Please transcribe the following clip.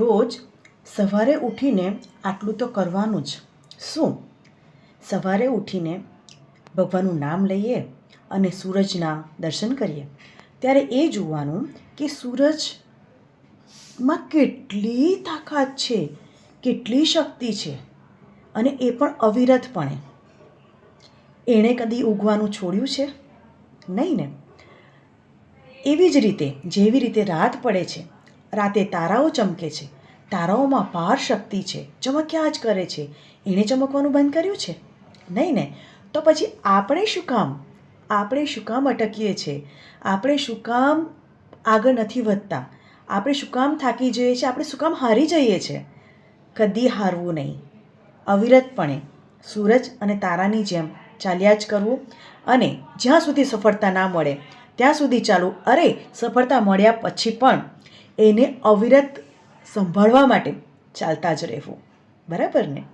રોજ સવારે ઉઠીને આટલું તો કરવાનું જ. શું? સવારે ઉઠીને ભગવાનનું નામ લઈએ અને સૂરજના દર્શન કરીએ ત્યારે એ જોવાનું કે સૂરજમાં કેટલી તાકાત છે, કેટલી શક્તિ છે, અને એ પણ અવિરતપણે. એણે કદી ઉગવાનું છોડ્યું છે? નહીં ને. એવી જ રીતે જેવી રીતે રાત પડે છે, રાતે તારાઓ ચમકે છે, તારાઓમાં પાર શક્તિ છે, ચમક્યા જ કરે છે. એણે ચમકવાનું બંધ કર્યું છે? નહીં ને. તો પછી આપણે શું કામ અટકીએ છીએ? આપણે શું કામ આગળ નથી વધતા? આપણે શું કામ થાકી જઈએ છીએ? આપણે શું કામ હારી જઈએ છીએ? કદી હારવું નહીં. અવિરતપણે સૂરજ અને તારાની જેમ ચાલ્યા જ કરવું, અને જ્યાં સુધી સફળતા ના મળે ત્યાં સુધી ચાલવું. અરે, સફળતા મળ્યા પછી પણ એને અવિરત સંભાળવા માટે ચાલતા જ રહેવું. બરાબર ને?